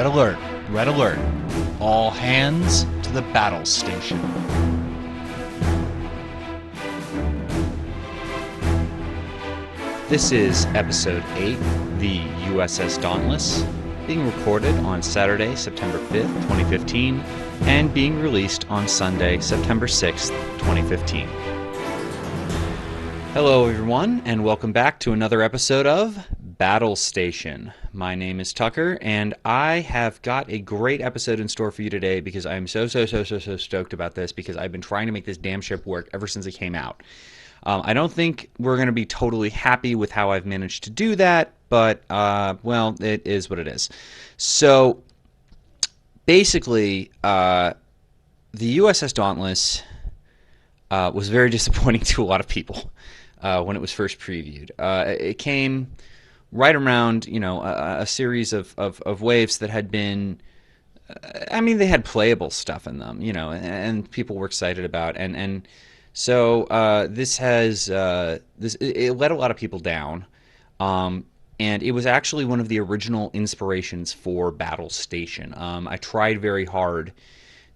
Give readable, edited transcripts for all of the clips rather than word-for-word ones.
alert, red alert. All hands to the battle station. This is episode 8, the USS Dauntless, being recorded on Saturday, September 5th, 2015, and being released on Sunday, September 6th, 2015. Hello everyone, and welcome back to another episode of Battle Station. My name is Tucker, and I have got a great episode in store for you today because I'm so stoked about this because I've been trying to make this damn ship work ever since it came out. I don't think we're going to be totally happy with how I've managed to do that, but, well, it is what it is. So, basically, the USS Dauntless was very disappointing to a lot of people when it was first previewed. It came right around, a series of waves that had been, they had playable stuff in them, and people were excited about, and so this it let a lot of people down, and it was actually one of the original inspirations for Battle Station. I tried very hard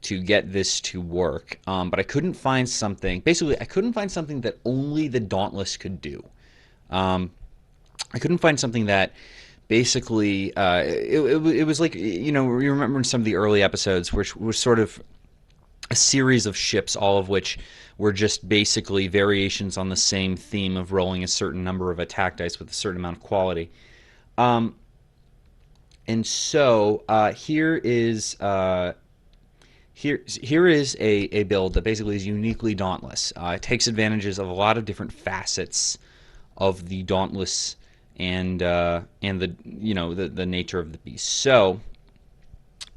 to get this to work, but I couldn't find something. Basically, I couldn't find something that only the Dauntless could do. I couldn't find something that basically it was like, you remember in some of the early episodes, which was sort of a series of ships, all of which were just basically variations on the same theme of rolling a certain number of attack dice with a certain amount of quality. And so here is a build that basically is uniquely Dauntless. It takes advantages of a lot of different facets of the Dauntless and the nature of the beast. So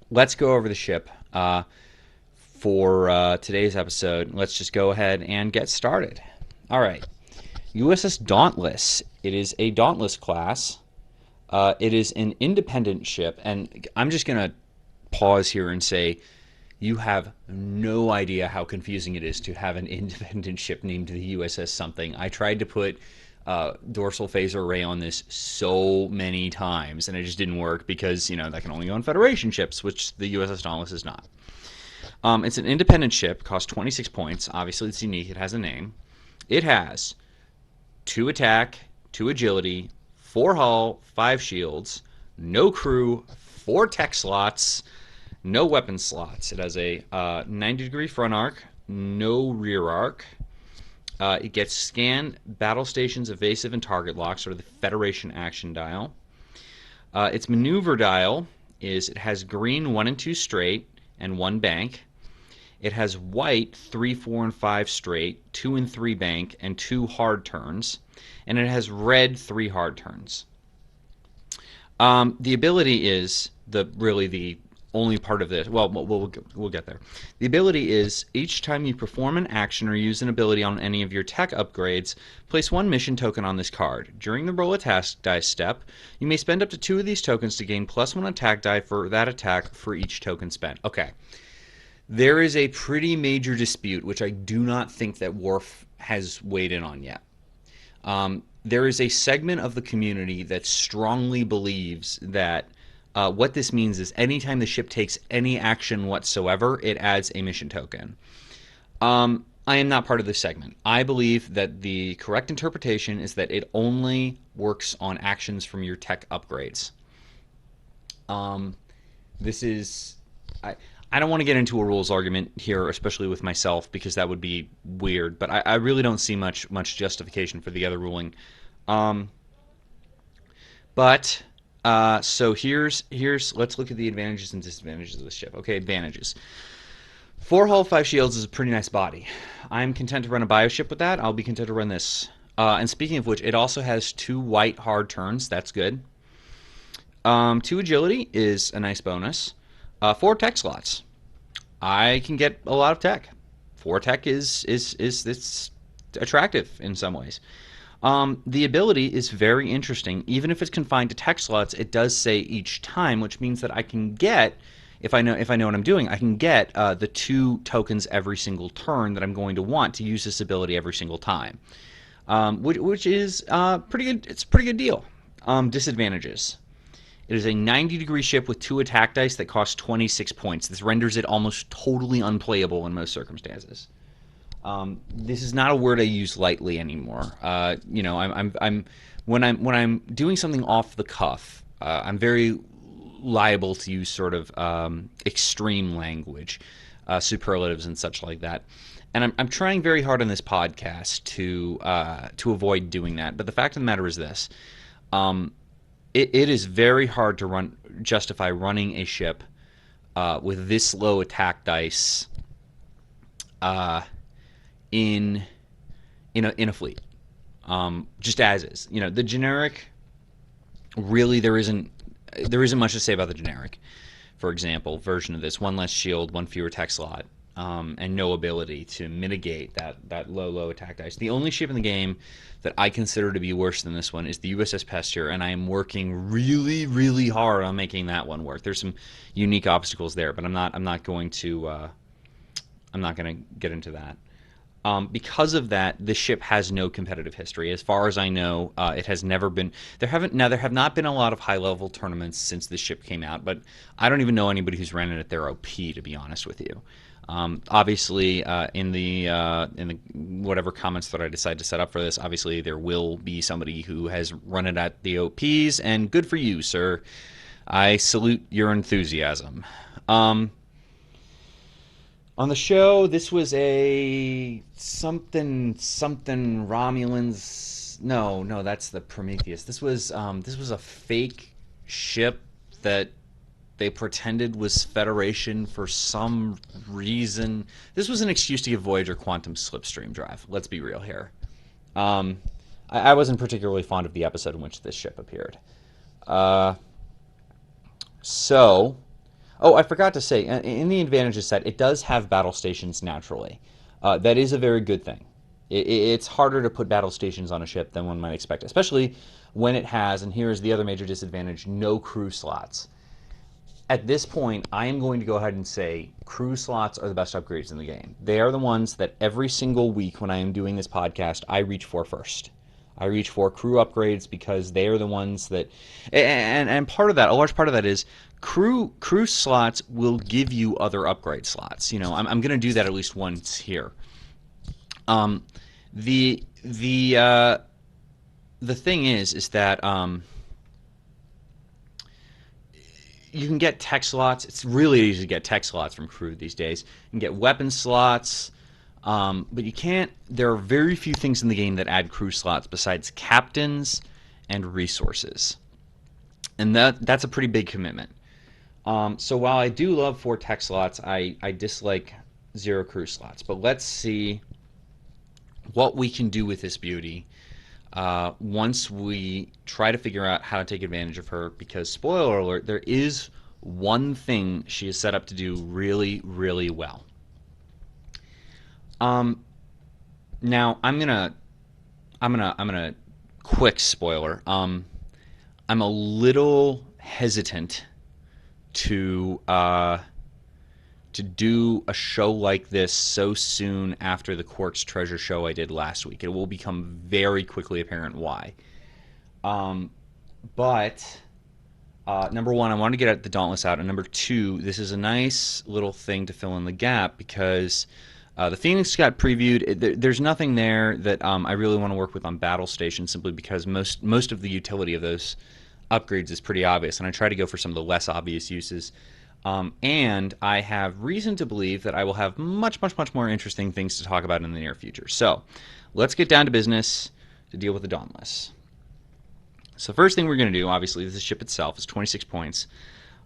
let's go over the ship. For today's episode, let's just go ahead and get started. All right, USS Dauntless. It is a Dauntless class. It is an independent ship, and I'm just going to pause here and say you have no idea how confusing it is to have an independent ship named the USS something. I tried to put dorsal phase array on this so many times, and it just didn't work because, that can only go on Federation ships, which the USS Dauntless is not. It's an independent ship, costs 26 points. Obviously, it's unique. It has a name. It has 2 attack, 2 agility, 4 hull, 5 shields, no crew, 4 tech slots, no weapon slots. It has a 90-degree front arc, no rear arc. It gets scan, battle stations, evasive, and target lock, sort of the Federation action dial. Its maneuver dial it has green 1 and 2 straight and 1 bank. It has white 3, 4, and 5 straight, 2 and 3 bank, and 2 hard turns. And it has red 3 hard turns. The ability is really the only part of this. Well, we'll get there. The ability is each time you perform an action or use an ability on any of your tech upgrades, place 1 mission token on this card. During the roll a task dice step, you may spend up to 2 of these tokens to gain +1 attack die for that attack for each token spent. Okay. There is a pretty major dispute, which I do not think that Worf has weighed in on yet. There is a segment of the community that strongly believes that what this means is anytime the ship takes any action whatsoever, it adds a mission token. I am not part of this segment. I believe that the correct interpretation is that it only works on actions from your tech upgrades. This is... I don't want to get into a rules argument here, especially with myself, because that would be weird. But I really don't see much justification for the other ruling. So here's let's look at the advantages and disadvantages of the ship. Okay, advantages. 4 hull, 5 shields is a pretty nice body. I'm content to run a bioship with that. I'll be content to run this. And speaking of which, it also has 2 white hard turns. That's good. 2 agility is a nice bonus. 4 tech slots. I can get a lot of tech. 4 tech is it's attractive in some ways. The ability is very interesting. Even if it's confined to tech slots, it does say each time, which means that I can get, if I know what I'm doing, I can get the 2 tokens every single turn that I'm going to want to use this ability every single time, which is pretty good. It's a pretty good deal. Disadvantages. It is a 90-degree ship with 2 attack dice that costs 26 points. This renders it almost totally unplayable in most circumstances. This is not a word I use lightly anymore. I'm when I'm doing something off the cuff, I'm very liable to use sort of extreme language, superlatives and such like that. And I'm trying very hard on this podcast to avoid doing that. But the fact of the matter is this: it is very hard to justify running a ship with this low attack dice in a fleet, just as is. The generic, really there isn't much to say about the generic. For example, version of this: 1 less shield, 1 fewer attack slot, and no ability to mitigate that low attack dice. The only ship in the game that I consider to be worse than this one is the USS Pesture, and I am working really, really hard on making that one work. There's some unique obstacles there, but I'm not going to get into that. Because of that, this ship has no competitive history. As far as I know, it has never been. There have not been a lot of high-level tournaments since this ship came out, but I don't even know anybody who's ran it at their OP, to be honest with you. Obviously, in the whatever comments that I decide to set up for this, obviously there will be somebody who has run it at the OPs, and good for you, sir. I salute your enthusiasm. On the show, this was a something Romulans. No, that's the Prometheus. This was a fake ship that they pretended was Federation for some reason. This was an excuse to give Voyager quantum slipstream drive. Let's be real here. I wasn't particularly fond of the episode in which this ship appeared. Oh, I forgot to say, in the advantages set, it does have battle stations naturally. That is a very good thing. It's harder to put battle stations on a ship than one might expect, especially when it has, and here is the other major disadvantage, no crew slots. At this point, I am going to go ahead and say crew slots are the best upgrades in the game. They are the ones that every single week when I am doing this podcast, I reach for first. I reach for crew upgrades because they are the ones that, and part of that, a large part of that is crew slots will give you other upgrade slots. I'm going to do that at least once here. The thing is that you can get tech slots. It's really easy to get tech slots from crew these days. You can get weapon slots. But you can't. There are very few things in the game that add crew slots besides captains and resources, and that's a pretty big commitment. So while I do love 4 tech slots, I dislike 0 crew slots. But let's see what we can do with this beauty once we try to figure out how to take advantage of her. Because spoiler alert, there is one thing she is set up to do really, really well. Now I'm gonna quick spoiler. I'm a little hesitant to do a show like this so soon after the Quark's Treasure show I did last week. It will become very quickly apparent why. But number one, I want to get the Dauntless out, and number two, this is a nice little thing to fill in the gap because the Phoenix got previewed. There's nothing there that I really want to work with on Battle Station, simply because most of the utility of those upgrades is pretty obvious, and I try to go for some of the less obvious uses. And I have reason to believe that I will have much more interesting things to talk about in the near future. So let's get down to business to deal with the Dauntless. So first thing we're going to do, obviously, the ship itself is 26 points.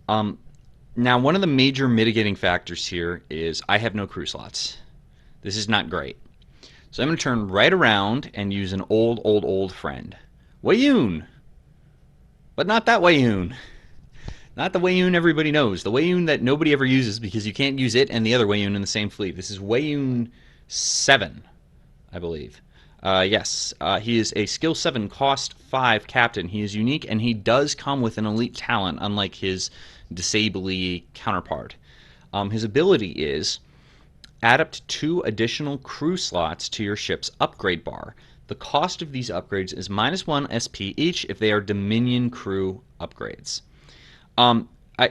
Now, one of the major mitigating factors here is I have no crew slots. This is not great. So I'm going to turn right around and use an old friend. Weyoun! But not that Weyoun. Not the Weyoun everybody knows. The Weyoun that nobody ever uses because you can't use it and the other Weyoun in the same fleet. This is Weyoun 7, I believe. Yes, he is a skill 7, cost 5 captain. He is unique, and he does come with an elite talent, unlike his disably counterpart. His ability is add up to 2 additional crew slots to your ship's upgrade bar. The cost of these upgrades is -1 SP each if they are Dominion crew upgrades.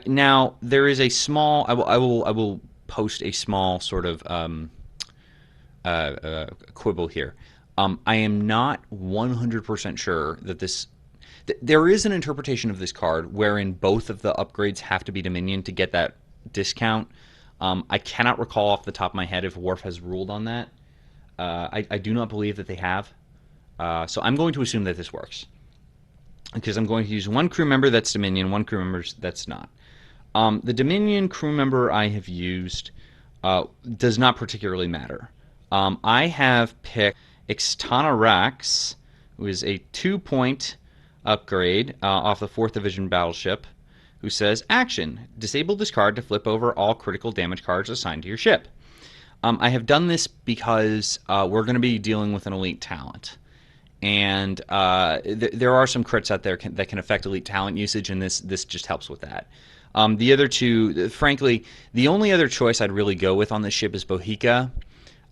Now there is a small. I will post a small sort of quibble here. I am not 100% sure that this. There is an interpretation of this card wherein both of the upgrades have to be Dominion to get that discount. I cannot recall off the top of my head if Worf has ruled on that. I do not believe that they have. So I'm going to assume that this works. Because I'm going to use one crew member that's Dominion, one crew member that's not. The Dominion crew member I have used does not particularly matter. I have picked Ixtana, who is a 2-point upgrade off the 4th Division battleship, who says, Action! Disable this card to flip over all critical damage cards assigned to your ship. I have done this because we're going to be dealing with an elite talent. And there are some crits out there that can affect elite talent usage, and this just helps with that. The other two, frankly, the only other choice I'd really go with on this ship is Bohica.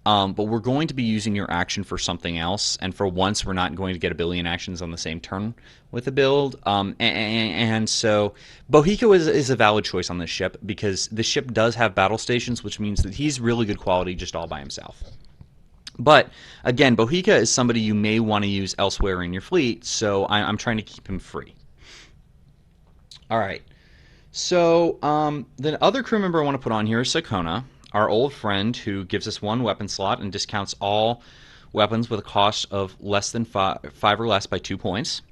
But we're going to be using your action for something else, and for once we're not going to get a billion actions on the same turn with the build. And so Bohica is a valid choice on this ship because the ship does have battle stations, which means that he's really good quality just all by himself. But again, Bohica is somebody you may want to use elsewhere in your fleet, so I'm trying to keep him free. All right. So the other crew member I want to put on here is Sakona, our old friend who gives us 1 weapon slot and discounts all weapons with a cost of less than 5 or less by 2 points.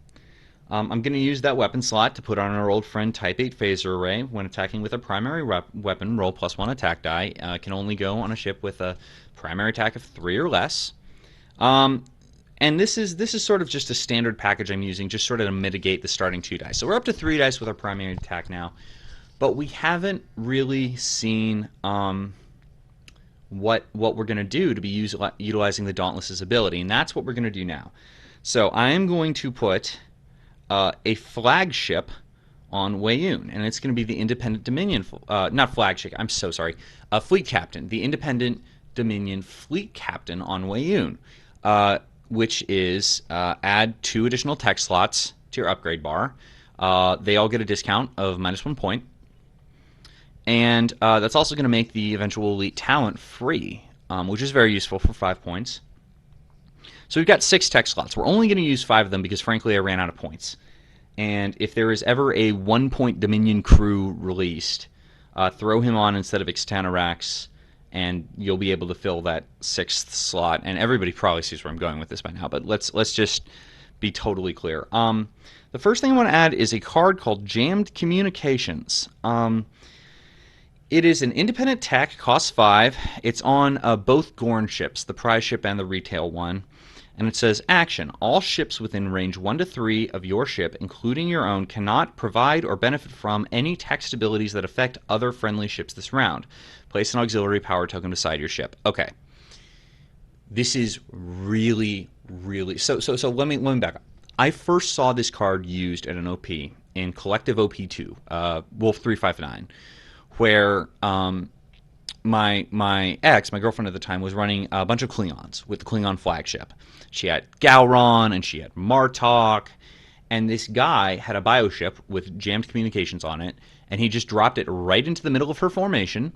I'm going to use that weapon slot to put on our old friend Type 8 Phaser Array. When attacking with a primary weapon, roll +1 attack die. Can only go on a ship with a primary attack of 3 or less. And this is sort of just a standard package I'm using, just sort of to mitigate the starting 2 dice. So we're up to 3 dice with our primary attack now, but we haven't really seen what we're going to do to be utilizing the Dauntless's ability, and that's what we're going to do now. So I am going to put a flagship on Weyoun, and it's going to be the Independent Dominion, not flagship, I'm so sorry, Fleet Captain, the Independent Dominion Fleet Captain on Weyoun, which is add 2 additional tech slots to your upgrade bar. They all get a discount of -1 point. And that's also going to make the eventual elite talent free, which is very useful for 5 points. So we've got 6 tech slots. We're only going to use 5 of them because, frankly, I ran out of points. And if there is ever a 1-point Dominion crew released, throw him on instead of Ixtana, and you'll be able to fill that 6th slot. And everybody probably sees where I'm going with this by now, but let's just be totally clear. The first thing I want to add is a card called Jammed Communications. It is an independent tech, costs 5. It's on both Gorn ships, the prize ship and the retail one. And it says, Action. All ships within range 1 to 3 of your ship, including your own, cannot provide or benefit from any text abilities that affect other friendly ships this round. Place an auxiliary power token beside your ship. Okay. This is really, really... So let me back up. I first saw this card used at an OP in Collective OP2, Wolf 359. Where my ex, my girlfriend at the time, was running a bunch of Klingons with the Klingon flagship. She had Gowron and she had Martok, and this guy had a bioship with jammed communications on it, and he just dropped it right into the middle of her formation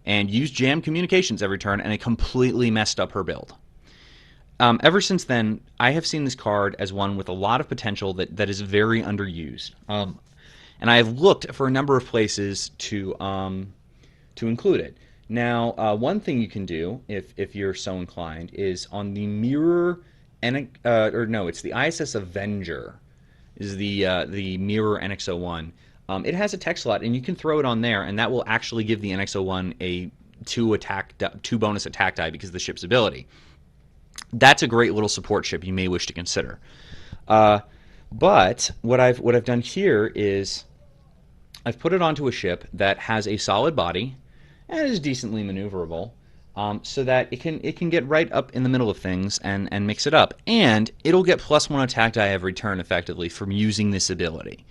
and used jammed communications every turn, and it completely messed up her build. Ever since then, I have seen this card as one with a lot of potential that is very underused. And I have looked for a number of places to include it. Now, one thing you can do, if you're so inclined, is on the Mirror, it's the ISS Avenger, is the Mirror NX-01. It has a tech slot, and you can throw it on there, and that will actually give the NX-01 a 2 bonus attack die because of the ship's ability. That's a great little support ship you may wish to consider. But what I've done here is I've put it onto a ship that has a solid body and is decently maneuverable, so that it can get right up in the middle of things and mix it up, and it'll get +1 attack die every turn effectively from using this ability.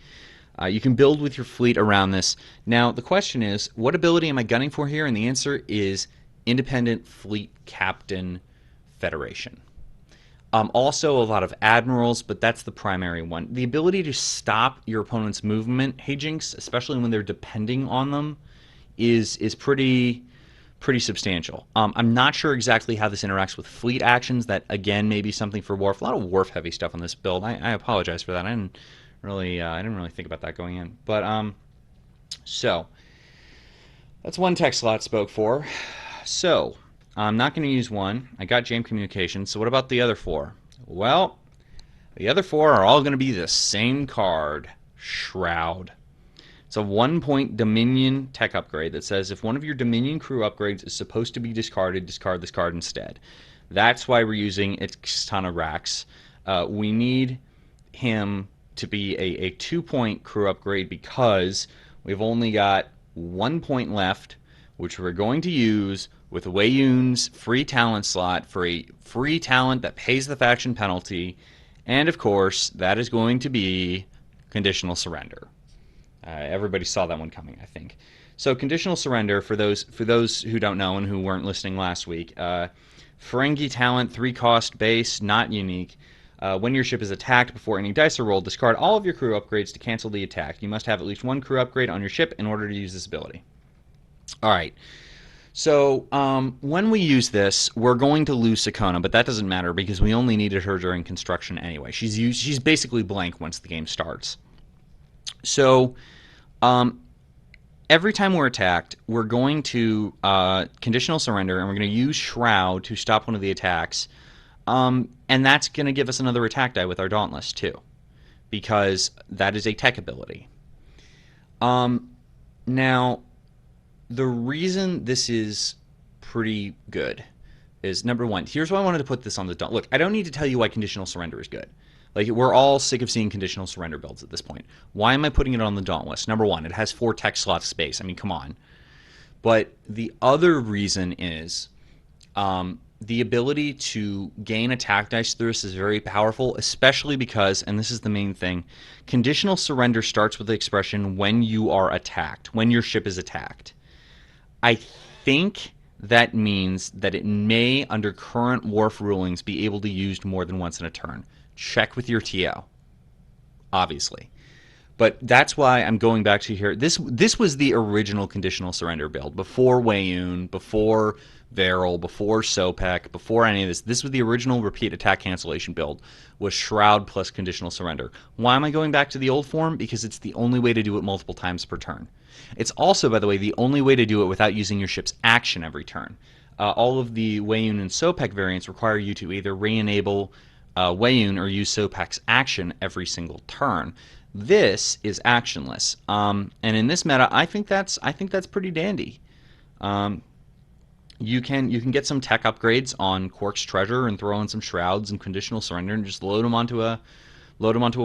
You can build with your fleet around this. Now the question is, what ability am I gunning for here? And the answer is Independent Fleet Captain Federation. Also, a lot of admirals, but that's the primary one. The ability to stop your opponent's movement, hey Jinx, especially when they're depending on them, is pretty substantial. I'm not sure exactly how this interacts with fleet actions. That again may be something for Wharf. A lot of Wharf heavy stuff on this build. I apologize for that. I didn't really think about that going in. But so that's one tech slot spoke for. So I'm not going to use one. I got Jam Communications. So what about the other four? Well, the other four are all going to be the same card, Shroud. It's a 1-point Dominion tech upgrade that says if one of your Dominion crew upgrades is supposed to be discarded, discard this card instead. That's why we're using Ixtana Rax. We need him to be a 2-point crew upgrade because we've only got 1 point left, which we're going to use with Wei Yun's free talent slot for a free talent that pays the faction penalty. And of course, that is going to be Conditional Surrender. Everybody saw that one coming, I think. So Conditional Surrender, for those who don't know and who weren't listening last week, Ferengi talent, 3-cost base, not unique. When your ship is attacked before any dice are rolled, discard all of your crew upgrades to cancel the attack. You must have at least one crew upgrade on your ship in order to use this ability. All right. So when we use this, we're going to lose Sakona, but that doesn't matter because we only needed her during construction anyway. She's basically blank once the game starts. So every time we're attacked, we're going to Conditional Surrender, and we're going to use Shroud to stop one of the attacks. And that's going to give us another attack die with our Dauntless, too, because that is a tech ability. Now, the reason this is pretty good is, number one, here's why I wanted to put this on the Dauntless. Look, I don't need to tell you why Conditional Surrender is good. Like, we're all sick of seeing Conditional Surrender builds at this point. Why am I putting it on the Dauntless? Number one, it has 4 tech slots space. I mean, come on. But the other reason is the ability to gain attack dice through this is very powerful, especially because, and this is the main thing, Conditional Surrender starts with the expression when you are attacked, when your ship is attacked. I think that means that it may, under current Wharf rulings, be able to be used more than once in a turn. Check with your TO, obviously. But that's why I'm going back to here. This was the original Conditional Surrender build. Before Wei Yun, before Varel, before Sopek, before any of this. This was the original repeat attack cancellation build, was Shroud plus Conditional Surrender. Why am I going back to the old form? Because it's the only way to do it multiple times per turn. It's also, by the way, the only way to do it without using your ship's action every turn. All of the Wei Yun and Sopek variants require you to either re-enable Wei Yun or use Sopek's action every single turn. This is actionless, and in this meta, I think that's pretty dandy. You can get some tech upgrades on Quark's treasure and throw in some shrouds and Conditional Surrender and just load them onto a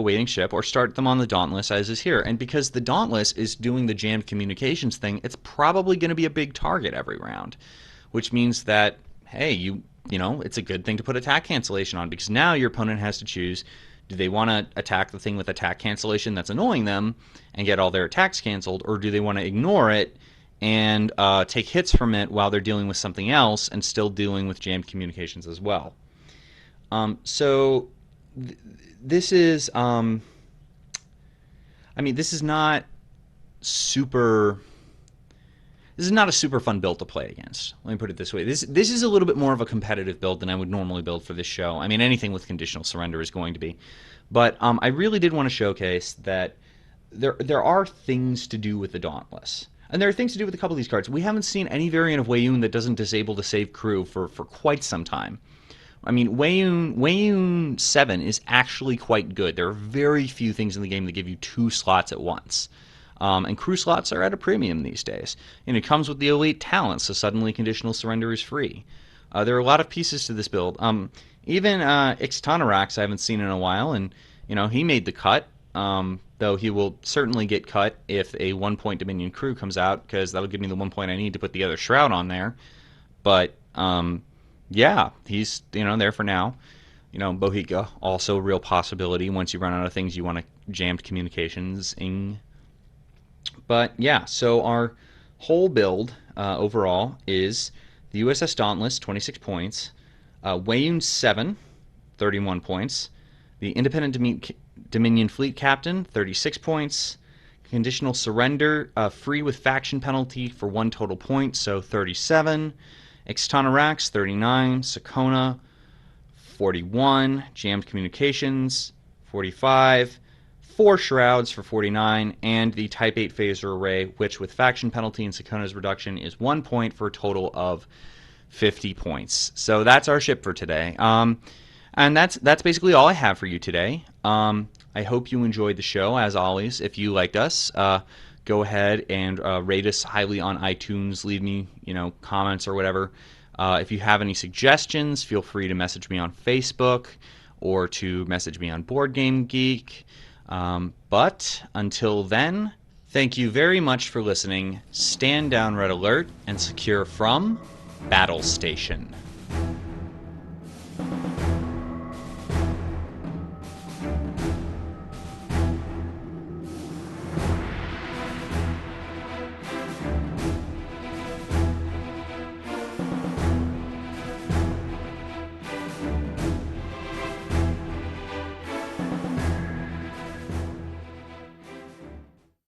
waiting ship, or start them on the Dauntless as is here. And because the Dauntless is doing the jammed communications thing, it's probably going to be a big target every round, which means that, hey, you know, it's a good thing to put attack cancellation on, because now your opponent has to choose, do they want to attack the thing with attack cancellation that's annoying them and get all their attacks canceled, or do they want to ignore it and take hits from it while they're dealing with something else and still dealing with jammed communications as well? This is, I mean, this is not super. This is not a super fun build to play against. Let me put it this way. This is a little bit more of a competitive build than I would normally build for this show. I mean, anything with Conditional Surrender is going to be. But I really did want to showcase that there are things to do with the Dauntless. And there are things to do with a couple of these cards. We haven't seen any variant of Wei Yun that doesn't disable to save crew for quite some time. I mean, Wei Yun 7 is actually quite good. There are very few things in the game that give you 2 slots at once. And crew slots are at a premium these days. And it comes with the E08 talent, so suddenly Conditional Surrender is free. There are a lot of pieces to this build. Even Ixtana Rax I haven't seen in a while, and you know, he made the cut. Though he will certainly get cut if a 1-point Dominion crew comes out, because that'll give me the 1 point I need to put the other Shroud on there. But yeah, he's, you know, there for now. You know, Bohica, also a real possibility once you run out of things you want to jammed communications in. But yeah, so our whole build overall is the USS Dauntless, 26 points, Wei Yun 7, 31 points. The Independent Dominion Fleet Captain, 36 points. Conditional Surrender, free with faction penalty for 1 total point, so 37. Ixtanarax, 39. Sakona, 41. Jammed Communications, 45. 4 Shrouds for 49, and the Type 8 Phaser Array, which with faction penalty and Sakona's reduction is 1 point for a total of 50 points. So that's our ship for today. And that's basically all I have for you today. I hope you enjoyed the show. As always, if you liked us, go ahead and rate us highly on iTunes. Leave me, comments or whatever. If you have any suggestions, feel free to message me on Facebook or to message me on Board Game Geek. But until then, thank you very much for listening. Stand down, Red Alert, and secure from Battle Station.